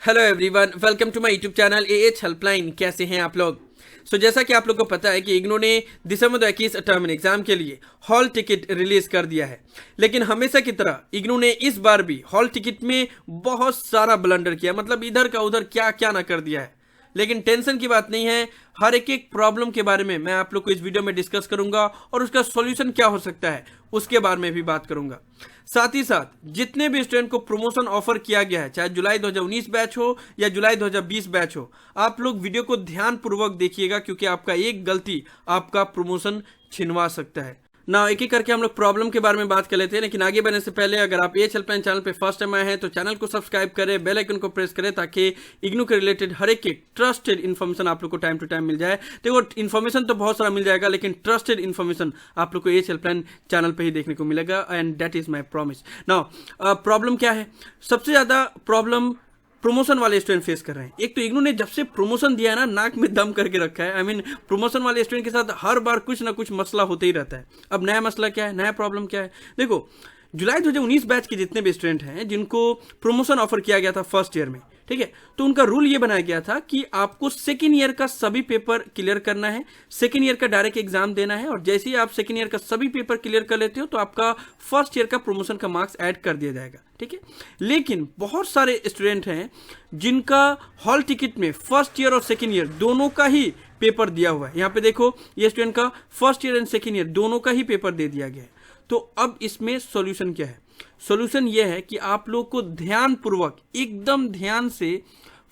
Hello everyone, welcome to my YouTube channel AH helpline. कैसे हैं आप लोग? जैसा कि आप लोग को पता है कि इग्नू ने दिसंबर 2021 टर्म एग्जाम के लिए हॉल टिकट रिलीज कर दिया है। लेकिन हमेशा की तरह इग्नू ने इस बार भी हॉल टिकट में बहुत सारा ब्लंडर किया, मतलब इधर का उधर क्या क्या ना कर दिया है। लेकिन टेंशन की बात नहीं है, हर एक प्रॉब्लम के बारे में मैं आप लोग को इस वीडियो में डिस्कस करूंगा और उसका सॉल्यूशन क्या हो सकता है उसके बारे में भी बात करूंगा। साथ ही साथ जितने भी स्टूडेंट को प्रमोशन ऑफर किया गया है, चाहे जुलाई 2019 बैच हो या जुलाई 2020 बैच हो, आप लोग वीडियो को ध्यान पूर्वक देखिएगा, क्योंकि आपका एक गलती आपका प्रमोशन छिनवा सकता है ना। एक एक करके हम लोग प्रॉब्लम के बारे में बात कर लेते हैं, लेकिन आगे बढ़ने से पहले अगर आप एएच हेल्पलाइन चैनल पे फर्स्ट टाइम आए हैं तो चैनल को सब्सक्राइब करें, बेल आइकन को प्रेस करें, ताकि इग्नू के रिलेटेड हर एक ट्रस्टेड इन्फॉर्मेशन आप लोग को टाइम टू टाइम मिल जाए। देखो, इन्फॉर्मेशन तो बहुत सारा मिल जाएगा, लेकिन ट्रस्टेड इन्फॉर्मेशन आप लोग को एएच हेल्पलाइन चैनल पर ही देखने को मिलेगा, and that is my promise. Now problem क्या है? सबसे ज्यादा प्रॉब्लम प्रमोशन वाले स्टूडेंट फेस कर रहे हैं। एक तो इग्नू ने जब से प्रमोशन दिया है ना, नाक में दम करके रखा है। प्रमोशन वाले स्टूडेंट के साथ हर बार कुछ ना कुछ मसला होते ही रहता है। अब नया मसला क्या है, नया प्रॉब्लम क्या है? देखो, जुलाई 2019 बैच के जितने भी स्टूडेंट हैं जिनको प्रमोशन ऑफर किया गया था फर्स्ट ईयर में, ठीक है, तो उनका रूल ये बनाया गया था कि आपको सेकेंड ईयर का सभी पेपर क्लियर करना है, सेकेंड ईयर का डायरेक्ट एग्जाम देना है, और जैसे ही आप सेकेंड ईयर का सभी पेपर क्लियर कर लेते हो तो आपका फर्स्ट ईयर का प्रमोशन का मार्क्स ऐड कर दिया जाएगा, ठीक है। लेकिन बहुत सारे स्टूडेंट हैं जिनका हॉल टिकट में फर्स्ट ईयर और सेकेंड ईयर दोनों का ही पेपर दिया हुआ है। यहाँ पे देखो, ये स्टूडेंट का first year and second year दोनों का ही पेपर दे दिया गया है। तो अब इसमें सॉल्यूशन क्या है? सॉल्यूशन यह है कि आप लोग को ध्यान पूर्वक, एकदम ध्यान से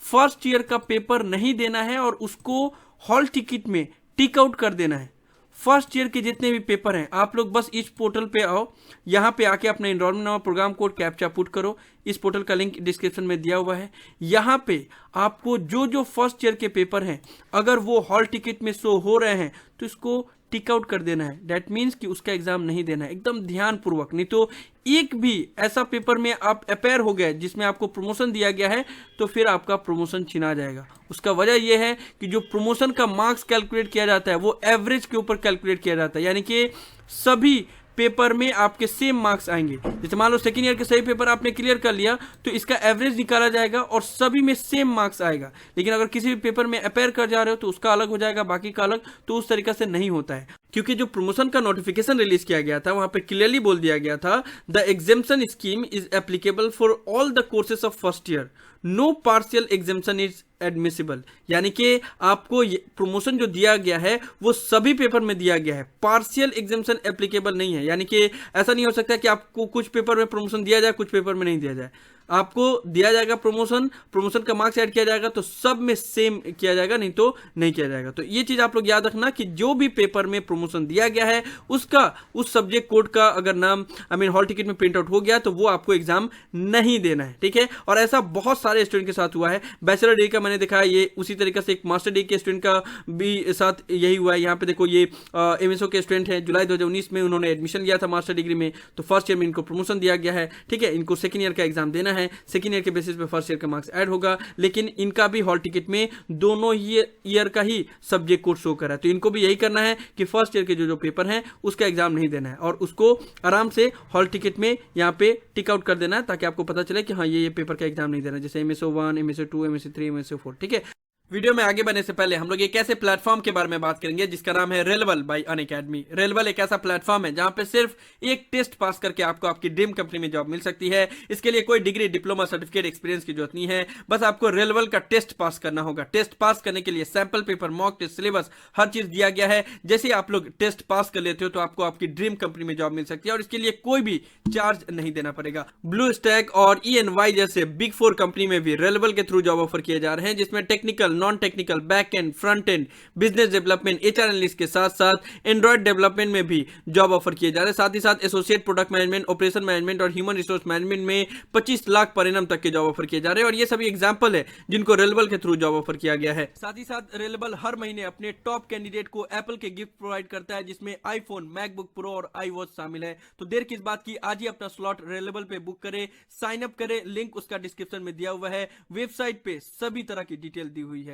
फर्स्ट ईयर का पेपर नहीं देना है और उसको हॉल टिकट में टिक आउट कर देना है। फर्स्ट ईयर के जितने भी पेपर हैं, आप लोग बस इस पोर्टल पे आओ, यहाँ पे आके अपना enrolment number, programme code, captcha put करो। इस पोर्टल का लिंक डिस्क्रिप्शन में दिया हुआ है। यहाँ पे आपको जो जो फर्स्ट ईयर के पेपर हैं, अगर वो हॉल टिकट में शो हो रहे हैं तो इसको टिक आउट कर देना है। दैट मीन्स कि उसका एग्जाम नहीं देना है, एकदम ध्यान पूर्वक। नहीं तो एक भी ऐसा पेपर में आप अपेयर हो गए जिसमें आपको प्रमोशन दिया गया है तो फिर आपका प्रमोशन छिना जाएगा। उसका वजह यह है कि जो प्रमोशन का मार्क्स कैलकुलेट किया जाता है वो एवरेज के ऊपर कैलकुलेट किया जाता है, यानी कि सभी पेपर में आपके सेम मार्क्स आएंगे। जैसे मान लो सेकेंड ईयर के सही पेपर आपने क्लियर कर लिया तो इसका एवरेज निकाला जाएगा और सभी में सेम मार्क्स आएगा। लेकिन अगर किसी भी पेपर में अपेयर कर जा रहे हो तो उसका अलग हो जाएगा, बाकी का अलग। तो उस तरीके से नहीं होता है, क्योंकि जो प्रमोशन का नोटिफिकेशन रिलीज किया गया था वहां पे क्लियरली बोल दिया गया था, the exemption scheme is applicable for all the courses of first year, no partial exemption is admissible. यानी कि आपको प्रमोशन जो दिया गया है वो सभी पेपर में दिया गया है, पार्शियल एग्जेम्पशन एप्लीकेबल नहीं है। यानी कि ऐसा नहीं हो सकता कि आपको कुछ पेपर में प्रमोशन दिया जाए, कुछ पेपर में नहीं दिया जाए। आपको दिया जाएगा प्रमोशन का मार्क्स ऐड किया जाएगा तो सब में सेम किया जाएगा, नहीं तो नहीं किया जाएगा। तो ये चीज आप लोग याद रखना कि जो भी पेपर में प्रमोशन दिया गया है उसका, उस सब्जेक्ट कोड का अगर नाम हॉल टिकट में प्रिंट आउट हो गया तो वो आपको एग्जाम नहीं देना है, ठीक है। और ऐसा बहुत सारे स्टूडेंट के साथ हुआ है। बैचलर डिग्री का मैंने देखा है, ये उसी तरीके से एक मास्टर डिग्री के स्टूडेंट का भी साथ यही हुआ है। यहाँ पे देखो, ये एमएसओ के स्टूडेंट हैं, जुलाई 2019 में उन्होंने एडमिशन लिया था मास्टर डिग्री में, तो फर्स्ट ईयर में इनको प्रमोशन दिया गया है, ठीक है। इनको सेकेंड ईयर का एग्जाम देना है, सेकेंड ईयर के बेसिस पे फर्स्ट ईयर का मार्क्स ऐड होगा, लेकिन इनका भी हॉल टिकट में दोनों ही ईयर का ही सब्जेक्ट कोड शो कर रहा है। तो इनको भी यही करना है कि फर्स्ट ईयर के जो जो पेपर हैं उसका एग्जाम नहीं देना है और उसको आराम से हॉल टिकट में यहाँ पे टिक आउट कर देना है, ताकि आपको पता चले कि हाँ ये पेपर का एग्जाम नहीं देना है, जैसे एमएसओ 1, एमएसओ 2, एमएसओ 3, एमएसओ 4, ठीक है। वीडियो में आगे बढ़ने से पहले हम लोग एक ऐसे प्लेटफॉर्म के बारे में बात करेंगे जिसका नाम है रेलेबल बाय अनअकैडमी। रेलेबल एक ऐसा प्लेटफॉर्म है जहां पे सिर्फ एक टेस्ट पास करके आपको आपकी ड्रीम कंपनी में जॉब मिल सकती है। इसके लिए कोई डिग्री, डिप्लोमा, सर्टिफिकेट, एक्सपीरियंस की जरूरत नहीं है, बस आपको रेलेबल का टेस्ट पास करना होगा। टेस्ट पास करने के लिए sample paper, mock test, syllabus, हर चीज दिया गया है। जैसे आप लोग टेस्ट पास कर लेते हो तो आपको आपकी ड्रीम कंपनी में जॉब मिल सकती है और इसके लिए कोई भी चार्ज नहीं देना पड़ेगा। ब्लू स्टैक और EY जैसे बिग 4 कंपनी में भी रेलेबल के थ्रू जॉब ऑफर किए जा रहे हैं, जिसमें technical, non technical, back and, front end, business development, HR analyst के साथ साथ एंड्रॉइड डेवलपमेंट में भी जॉब ऑफर किए जा रहे हैं। साथ ही साथ associate product management, operation management और ह्यूमन रिसोर्स मैनेजमेंट में 25 लाख पर एनम तक के जॉब ऑफर किए जा रहे हैं। और ये सभी एग्जांपल है जिनको रेलेबल के थ्रू जॉब ऑफर किया गया है। साथ ही साथ रेलेबल हर महीने अपने टॉप कैंडिडेट को एप्पल के गिफ्ट प्रोवाइड करता है, जिसमें आईफोन, मैकबुक प्रो और iWatch शामिल है। तो देर किस बात की, आज ही अपना स्लॉट रेलेबल पे बुक करें, साइन अप करें, लिंक उसका डिस्क्रिप्शन में दिया हुआ है। वेबसाइट पे सभी तरह की डिटेल दी हुई है।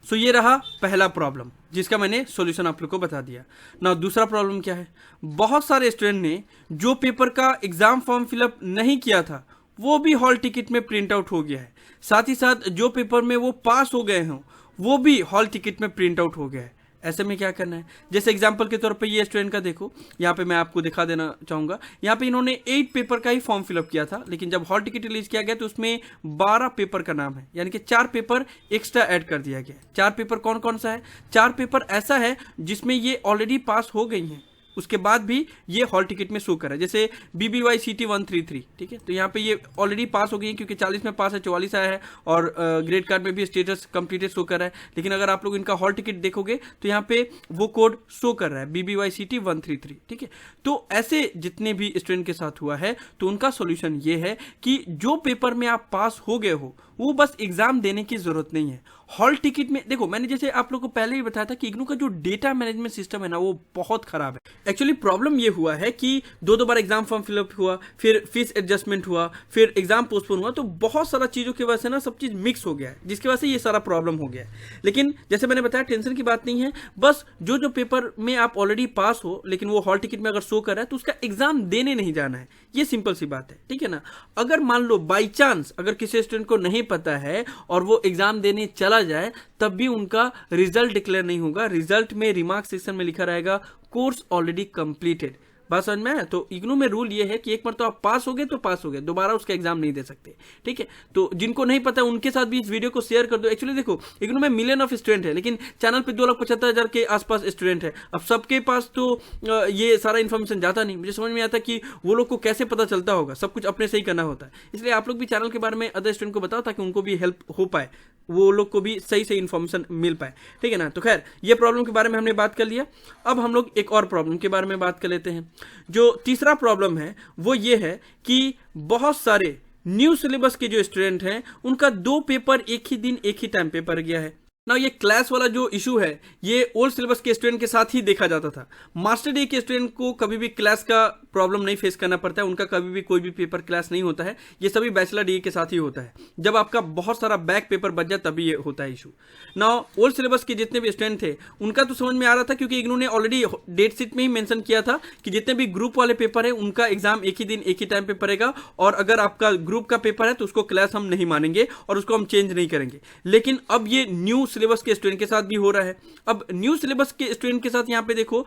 सो ये रहा पहला प्रॉब्लम जिसका मैंने सॉल्यूशन आप लोग को बता दिया ना। दूसरा प्रॉब्लम क्या है? बहुत सारे स्टूडेंट ने जो पेपर का एग्जाम फॉर्म फिलअप नहीं किया था वो भी हॉल टिकट में प्रिंट आउट हो गया है। साथ ही साथ जो पेपर में वो पास हो गए हों वो भी हॉल टिकट में प्रिंट आउट हो गया है। ऐसे में क्या करना है, जैसे एग्जांपल के तौर पे ये स्टूडेंट का देखो, यहाँ पे मैं आपको दिखा देना चाहूँगा। यहाँ पे इन्होंने 8 पेपर का ही फॉर्म फिलअप किया था, लेकिन जब हॉल टिकट रिलीज किया गया तो उसमें 12 पेपर का नाम है, यानी कि 4 पेपर एक्स्ट्रा ऐड कर दिया गया। 4 पेपर कौन कौन सा है? 4 पेपर ऐसा है जिसमें ये ऑलरेडी पास हो गई हैं, उसके बाद भी ये हॉल टिकट में शो कर रहा है। जैसे BBY CT 133, ठीक है, तो यहाँ पे ये ऑलरेडी पास हो गई है क्योंकि 40 में पास है, 44 आया है और ग्रेड कार्ड में भी स्टेटस कंप्लीटेड शो कर रहा है। लेकिन अगर आप लोग इनका हॉल टिकट देखोगे तो यहाँ पे वो कोड शो कर रहा है BBY CT 133, ठीक है। तो ऐसे जितने भी स्टूडेंट के साथ हुआ है तो उनका सोल्यूशन ये है कि जो पेपर में आप पास हो गए हो वो बस एग्जाम देने की जरूरत नहीं है। हॉल टिकट में देखो, मैंने जैसे आप लोगों को पहले ही बताया था कि इग्नू का जो डेटा मैनेजमेंट सिस्टम है ना वो बहुत खराब है। एक्चुअली प्रॉब्लम ये हुआ है कि दो बार एग्जाम फॉर्म फिलअप हुआ, फिर फीस एडजस्टमेंट हुआ, फिर एग्जाम पोस्टपोन हुआ, तो बहुत सारा चीजों की वजह से ना सब चीज मिक्स हो गया है, जिसकी वजह से ये सारा प्रॉब्लम हो गया है। लेकिन जैसे मैंने बताया, टेंशन की बात नहीं है, बस जो पेपर में आप ऑलरेडी पास हो लेकिन वो हॉल टिकट में अगर शो कर रहा है तो उसका एग्जाम देने नहीं जाना है, ये सिंपल सी बात है, ठीक है ना। अगर मान लो बाई चांस अगर किसी स्टूडेंट को नहीं पता है और वो एग्जाम देने चला जाए तब भी उनका रिजल्ट डिक्लेयर नहीं होगा। रिजल्ट में रिमार्क सेक्शन में लिखा रहेगा कोर्स ऑलरेडी कंप्लीटेड। बात समझ में है? तो इग्नू में रूल ये है कि एक बार तो आप पास हो गए तो पास हो गए, दोबारा उसका एग्जाम नहीं दे सकते, ठीक है। तो जिनको नहीं पता उनके साथ भी इस वीडियो को शेयर कर दो। एक्चुअली देखो, इग्नू में मिलियन ऑफ स्टूडेंट है लेकिन चैनल पे 2,75,000 के आसपास स्टूडेंट है। अब सबके पास तो ये सारा इन्फॉर्मेशन जाता नहीं, मुझे समझ में आता कि वो लोग को कैसे पता चलता होगा, सब कुछ अपने से ही करना होता है। इसलिए आप लोग भी चैनल के बारे में अदर स्टूडेंट को बताओ ताकि उनको भी हेल्प हो पाए, वो लोग को भी सही सही इन्फॉर्मेशन मिल पाए, ठीक है ना। तो खैर, ये प्रॉब्लम के बारे में हमने बात कर लिया। अब हम लोग एक और प्रॉब्लम के बारे में बात कर लेते हैं। जो तीसरा प्रॉब्लम है वो ये है कि बहुत सारे न्यू सिलेबस के जो स्टूडेंट हैं उनका 2 पेपर एक ही दिन एक ही टाइम पेपर गया है ना। ये क्लास वाला जो इशू है ये ओल्ड सिलेबस के स्टूडेंट के साथ ही देखा जाता था। मास्टर डिग्री के स्टूडेंट को कभी भी क्लास का प्रॉब्लम नहीं फेस करना पड़ता है, उनका कभी भी कोई भी पेपर क्लास नहीं होता है। ये सभी बैचलर डिग्री के साथ ही होता है। जब आपका बहुत सारा बैक पेपर बच जाए तभी ये होता है इशू। नाउ ओल्ड सिलेबस के जितने भी स्टूडेंट थे उनका तो समझ में आ रहा था क्योंकि इग्नू ने ऑलरेडी डेट शीट में ही मेंशन किया था कि जितने भी ग्रुप वाले पेपर है उनका एग्जाम एक ही दिन एक ही टाइम पे पड़ेगा, और अगर आपका ग्रुप का पेपर है तो उसको क्लास हम नहीं मानेंगे और उसको हम चेंज नहीं करेंगे। लेकिन अब ये न्यू सिलेबस के स्टूडेंट के साथ भी हो रहा है। अब न्यू सिलेबस के स्टूडेंट के साथ यहाँ पे देखो,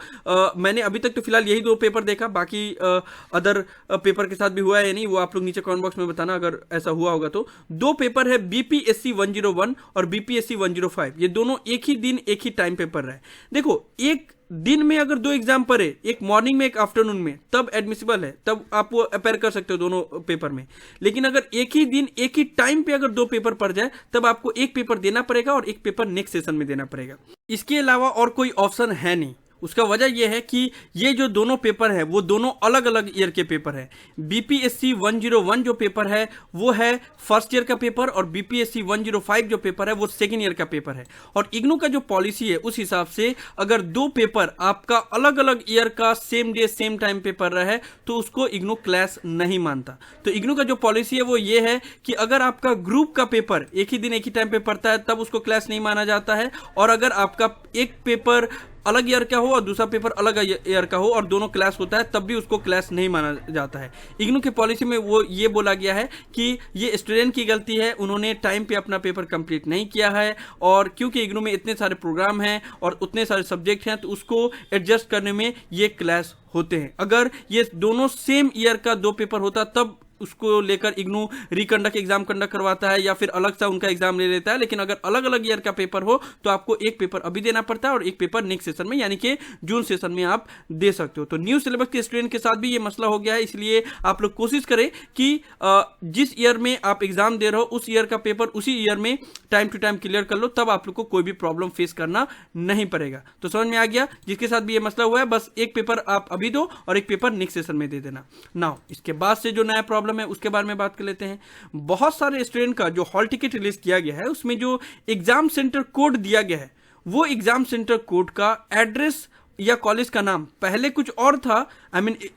मैंने अभी तक तो फिलहाल यही 2 पेपर देखा, बाकी अदर पेपर के साथ भी हुआ है या नहीं वो आप लोग नीचे कमेंट बॉक्स में बताना अगर ऐसा हुआ होगा तो। 2 पेपर है BPSC 101 और BPSC 105, ये दोनों एक ही दिन एक ही टाइम पेपर रहे। देखो, एक दिन में अगर 2 एग्जाम पढ़े, एक मॉर्निंग में एक आफ्टरनून में, तब एडमिसिबल है, तब आप वो अपेयर कर सकते हो दोनों पेपर में। लेकिन अगर एक ही दिन एक ही टाइम पे अगर 2 पेपर पड़ जाए तब आपको एक पेपर देना पड़ेगा और एक पेपर नेक्स्ट सेशन में देना पड़ेगा। इसके अलावा और कोई ऑप्शन है नहीं। उसका वजह यह है कि ये जो दोनों पेपर है वो दोनों अलग अलग ईयर के पेपर है। BPSC 101 जो पेपर है वो है फर्स्ट ईयर का पेपर और BPSC 105 जो पेपर है वो सेकेंड ईयर का पेपर है। और इग्नू का जो पॉलिसी है उस हिसाब से अगर 2 पेपर आपका अलग अलग ईयर का same day same time paper रहा है तो उसको इग्नू क्लास नहीं मानता। तो इग्नू का जो पॉलिसी है वो ये है कि अगर आपका ग्रुप का पेपर एक ही दिन एक ही टाइम पे पड़ता है तब उसको क्लास नहीं माना जाता है, और अगर आपका एक पेपर अलग ईयर का हो और दूसरा पेपर अलग ईयर का हो और दोनों क्लास होता है तब भी उसको क्लास नहीं माना जाता है। इग्नू की पॉलिसी में वो ये बोला गया है कि ये स्टूडेंट की गलती है, उन्होंने टाइम पे अपना पेपर कंप्लीट नहीं किया है, और क्योंकि इग्नू में इतने सारे प्रोग्राम हैं और उतने सारे सब्जेक्ट हैं तो उसको एडजस्ट करने में ये क्लास होते हैं। अगर ये दोनों सेम ईयर का 2 पेपर होता तब उसको लेकर इग्नू रिकंडक्ट एग्जाम कंडक्ट करवाता है या फिर अलग सा उनका एग्जाम ले लेता है। लेकिन अगर अलग अलग ईयर का पेपर हो तो आपको एक पेपर अभी देना पड़ता है और एक पेपर नेक्स्ट सेशन में यानी कि जून सेशन में आप दे सकते हो। तो न्यू सिलेबस के स्टूडेंट के साथ भी ये मसला हो गया है, इसलिए आप लोग कोशिश करें कि जिस ईयर में आप एग्जाम दे रहे हो उस ईयर का पेपर उसी ईयर में टाइम टू टाइम क्लियर कर लो, तब आप लोग को कोई भी प्रॉब्लम फेस करना नहीं पड़ेगा। तो समझ में आ गया? जिसके साथ भी ये मसला हुआ है बस एक पेपर आप अभी दो और एक पेपर नेक्स्ट सेशन में दे देना। नाउ इसके बाद से जो नया प्रॉब्लम है उसके बारे में बात कर लेते हैं। बहुत सारे स्टूडेंट का जो हॉल टिकट रिलीज किया गया है उसमें जो एग्जाम सेंटर कोड दिया गया है वो एग्जाम सेंटर कोड का एड्रेस या कॉलेज का नाम पहले कुछ और था।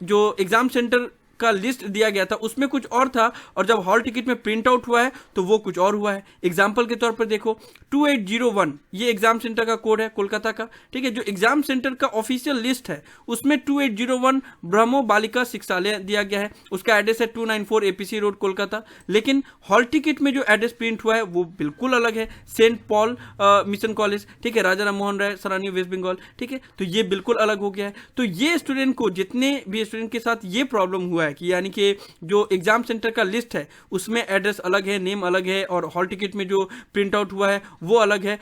जो एग्जाम सेंटर का लिस्ट दिया गया था उसमें कुछ और था, और जब हॉल टिकट में प्रिंट आउट हुआ है तो वो कुछ और हुआ है। एग्जाम्पल के तौर पर देखो 2801 ये एग्जाम सेंटर का कोड है कोलकाता का, ठीक है। जो एग्जाम सेंटर का ऑफिशियल लिस्ट है उसमें 2801 ब्रह्मो बालिका शिक्षालय दिया गया है, उसका एड्रेस है 294 एपीसी रोड कोलकाता। लेकिन हॉल टिकट में जो एड्रेस प्रिंट हुआ है वो बिल्कुल अलग है, सेंट पॉल मिशन कॉलेज, ठीक है, राजा राम मोहन राय सरानी वेस्ट बंगाल, ठीक है। तो ये बिल्कुल अलग हो गया है। तो ये स्टूडेंट को, जितने भी स्टूडेंट के साथ ये प्रॉब्लम हुआ है कि यानी कि जो एग्जाम सेंटर का लिस्ट है उसमें एड्रेस अलग है, नेम अलग है, और हॉल टिकट में जो प्रिंट आउट हुआ है वो अलग है,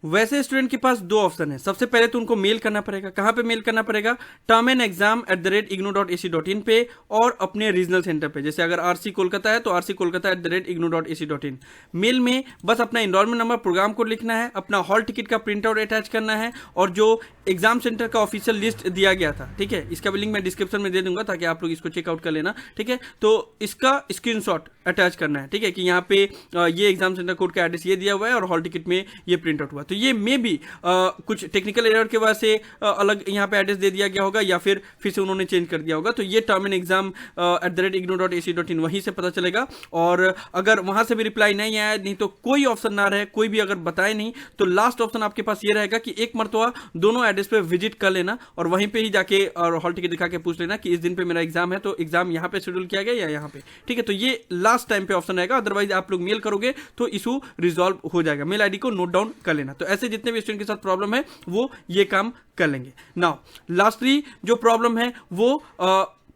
वैसे स्टूडेंट के पास दो ऑप्शन है। सबसे पहले तो उनको मेल करना पड़ेगा। कहां पे मेल करना पड़ेगा? termandexam@ignou.ac.in पे, और अपने रीजनल सेंटर पे। जैसे अगर आरसी कोलकाता है तो rckolkata@ignou.ac.in। मेल में बस अपना इनरोलमेंट नंबर, प्रोग्राम कोड लिखना है, अपना हॉल टिकट का प्रिंट आउट अटैच करना है, और जो एग्जाम सेंटर का ऑफिशियल लिस्ट दिया गया था, ठीक है, इसका भी लिंक मैं डिस्क्रिप्शन में दे दूंगा ताकि आप लोग इसको चेकआउट कर लेना, ठीक है। तो इसका स्क्रीनशॉट अटैच करना है, ठीक है, कि यहाँ पे ये एग्जाम सेंटर कोड का एड्रेस ये दिया हुआ है और हॉल टिकट में ये प्रिंट आउट हुआ। तो ये मे भी कुछ टेक्निकल एरर के वजह से अलग यहाँ पे एड्रेस दे दिया गया होगा, या फिर से उन्होंने चेंज कर दिया होगा। तो ये termandexam@ignou.ac.in वहीं से पता चलेगा। और अगर वहां से भी रिप्लाई नहीं आया, नहीं तो कोई ऑप्शन ना रहे, कोई भी अगर बताए नहीं, तो लास्ट ऑप्शन आपके पास ये रहेगा कि एक मरतबा दोनों एड्रेस पे विजिट कर लेना और वहीं पे ही जाके और हॉल टिकट दिखा के पूछ लेना कि इस दिन पे मेरा एग्जाम है, तो एग्जाम यहाँ पे शेड्यूल किया गया या यहाँ पे, ठीक है। तो ये लास्ट टाइम पे ऑप्शन रहेगा, अदरवाइज आप लोग मेल करोगे तो इशू रिजॉल्व हो जाएगा। मेल आईडी को नोट डाउन कर लेना। तो ऐसे जितने भी स्टूडेंट के साथ प्रॉब्लम है वो ये काम कर लेंगे। नाउ लास्टली जो प्रॉब्लम है वो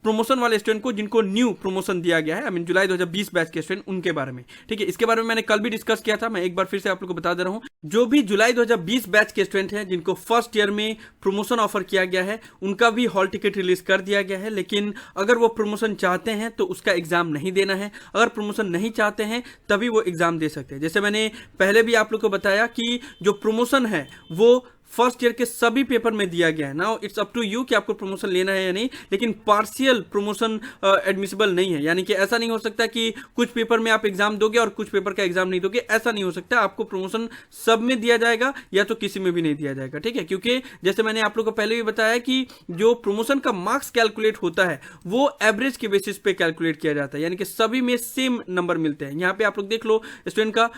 प्रमोशन वाले स्टूडेंट को, जिनको न्यू प्रमोशन दिया गया है, आई मीन जुलाई 2020 बैच के स्टूडेंट, उनके बारे में, ठीक है। इसके बारे में मैंने कल भी डिस्कस किया था, मैं एक बार फिर से आप लोग को बता दे रहा हूं। जो भी जुलाई 2020 बैच के स्टूडेंट हैं जिनको फर्स्ट ईयर में प्रमोशन ऑफर किया गया है, उनका भी हॉल टिकट रिलीज कर दिया गया है। लेकिन अगर वो प्रमोशन चाहते हैं तो उसका एग्जाम नहीं देना है, अगर प्रमोशन नहीं चाहते हैं तभी वो एग्जाम दे सकते हैं। जैसे मैंने पहले भी आप लोग को बताया कि जो प्रमोशन है वो फर्स्ट ईयर के सभी पेपर में दिया गया है। Now it's up to you कि आपको प्रमोशन लेना है या नहीं, लेकिन पार्शियल प्रमोशन एडमिसिबल नहीं है। यानी कि ऐसा नहीं हो सकता कि कुछ पेपर में आप एग्जाम दोगे और कुछ पेपर का एग्जाम नहीं दोगे, ऐसा नहीं हो सकता। आपको प्रमोशन सब में दिया जाएगा या तो किसी में भी नहीं दिया जाएगा, ठीक है। क्योंकि जैसे मैंने आप लोग को पहले भी बताया कि जो प्रमोशन का मार्क्स कैलकुलेट होता है वो एवरेज के बेसिस पे कैलकुलेट किया जाता है, यानी कि सभी में सेम नंबर मिलते हैं। यहाँ पे आप लोग देख लो स्टूडेंट का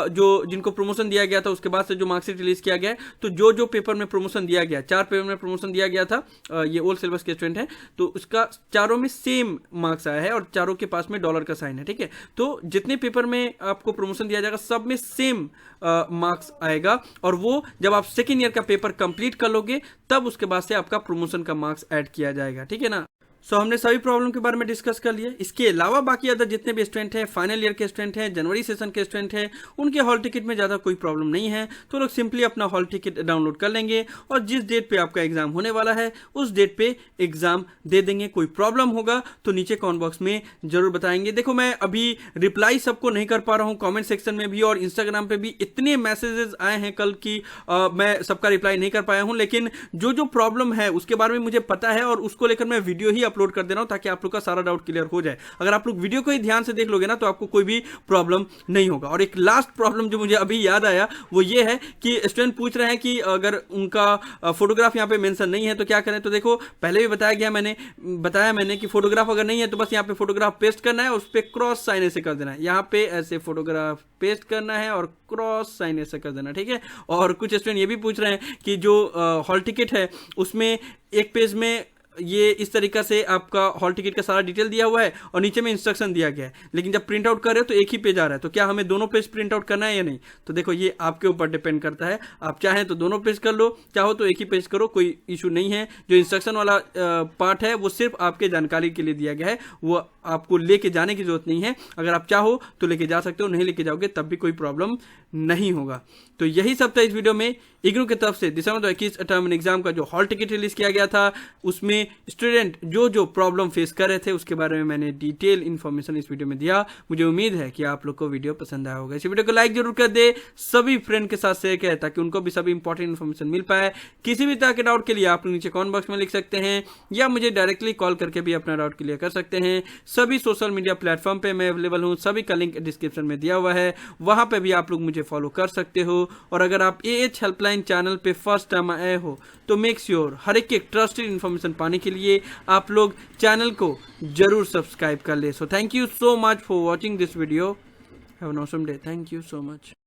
जो जिनको प्रमोशन दिया गया था उसके बाद से जो मार्क्सिट रिलीज किया गया है, तो जो पेपर में प्रमोशन दिया गया, 4 पेपर में प्रमोशन दिया गया था, ये ओल्ड सिलेबस के स्टूडेंट हैं, तो उसका चारों में सेम मार्क्स आया है और चारों के पास में डॉलर का साइन है, ठीक है। तो जितने पेपर में आपको प्रमोशन दिया जाएगा सब में सेम मार्क्स आएगा, और वो जब आप सेकेंड ईयर का पेपर कंप्लीट कर लोगे तब उसके बाद से आपका प्रमोशन का मार्क्स ऐड किया जाएगा, ठीक है ना। सो हमने सभी प्रॉब्लम के बारे में डिस्कस कर लिया। इसके अलावा बाकी अदर जितने भी स्टूडेंट हैं, फाइनल ईयर के स्टूडेंट हैं, जनवरी सेशन के स्टूडेंट हैं, उनके हॉल टिकट में ज़्यादा कोई प्रॉब्लम नहीं है। तो लोग सिंपली अपना हॉल टिकट डाउनलोड कर लेंगे और जिस डेट पे आपका एग्जाम होने वाला है उस डेट पे एग्जाम दे देंगे। कोई प्रॉब्लम होगा तो नीचे कमेंट बॉक्स में जरूर बताएंगे। देखो मैं अभी रिप्लाई सबको नहीं कर पा रहा हूँ, कॉमेंट सेक्शन में भी और इंस्टाग्राम पे भी इतने मैसेजेस आए हैं कल की मैं सबका रिप्लाई नहीं कर पाया हूँ, लेकिन जो प्रॉब्लम है उसके बारे में मुझे पता है और उसको लेकर मैं वीडियो ही अपलोड कर दे रहा हूँ ताकि आप लोग का सारा डाउट क्लियर हो जाए। अगर आप लोग वीडियो को ही ध्यान से देख लोगे ना तो आपको कोई भी प्रॉब्लम नहीं होगा। और एक लास्ट प्रॉब्लम जो मुझे अभी याद आया वो ये है कि स्टूडेंट पूछ रहे हैं कि अगर उनका फोटोग्राफ यहाँ पे मेंशन नहीं है तो क्या करें। तो देखो पहले भी बताया मैंने कि फोटोग्राफ अगर नहीं है तो बस यहाँ पे फोटोग्राफ पेस्ट करना है और उस पर क्रॉस साइन ऐसे कर देना है। यहाँ पे ऐसे फोटोग्राफ पेस्ट करना है और क्रॉस साइन ऐसे कर देना, ठीक है। और कुछ स्टूडेंट ये भी पूछ रहे हैं कि जो हॉल टिकट है उसमें एक पेज में ये इस तरीका से आपका हॉल टिकट का सारा डिटेल दिया हुआ है और नीचे में इंस्ट्रक्शन दिया गया है, लेकिन जब प्रिंट आउट कर रहे हो तो एक ही पेज आ रहा है। तो क्या हमें दोनों पेज प्रिंट आउट करना है या नहीं? तो देखो ये आपके ऊपर डिपेंड करता है। आप चाहें तो दोनों पेज कर लो, चाहो तो एक ही पेज करो, कोई इशू नहीं है। जो इंस्ट्रक्शन वाला पार्ट है वो सिर्फ आपके जानकारी के लिए दिया गया है, वो आपको लेके जाने की जरूरत नहीं है। अगर आप चाहो तो लेके जा सकते हो, नहीं लेके जाओगे तब भी कोई प्रॉब्लम नहीं होगा। तो यही सब था इस वीडियो में। इग्नू की तरफ से दिसंबर 2021 टर्म एग्जाम का जो हॉल टिकट रिलीज किया गया था उसमें स्टूडेंट जो प्रॉब्लम फेस कर रहे थे उसके बारे में मैंने डिटेल इन्फॉर्मेशन इस वीडियो में दिया। मुझे उम्मीद है कि आप लोग को वीडियो पसंद आया होगा। इस वीडियो को लाइक जरूर कर दे, सभी फ्रेंड के साथ शेयर करें ताकि उनको भी सभी इंपॉर्टेंट इन्फॉर्मेशन मिल पाए। किसी भी तरह के डाउट के लिए आप लोग नीचे कमेंट बॉक्स में लिख सकते हैं या मुझे डायरेक्टली कॉल करके भी अपना डाउट क्लियर कर सकते हैं। सभी सोशल मीडिया प्लेटफॉर्म पे मैं अवेलेबल हूँ, सभी का लिंक डिस्क्रिप्शन में दिया हुआ है, वहाँ पे भी आप लोग मुझे फॉलो कर सकते हो। और अगर आप AH हेल्पलाइन चैनल पे फर्स्ट टाइम आए हो तो मेक श्योर हर एक ट्रस्टेड इन्फॉर्मेशन पाने के लिए आप लोग चैनल को जरूर सब्सक्राइब कर ले। So thank you so much for watching this video. Have an awesome day. Thank you so much.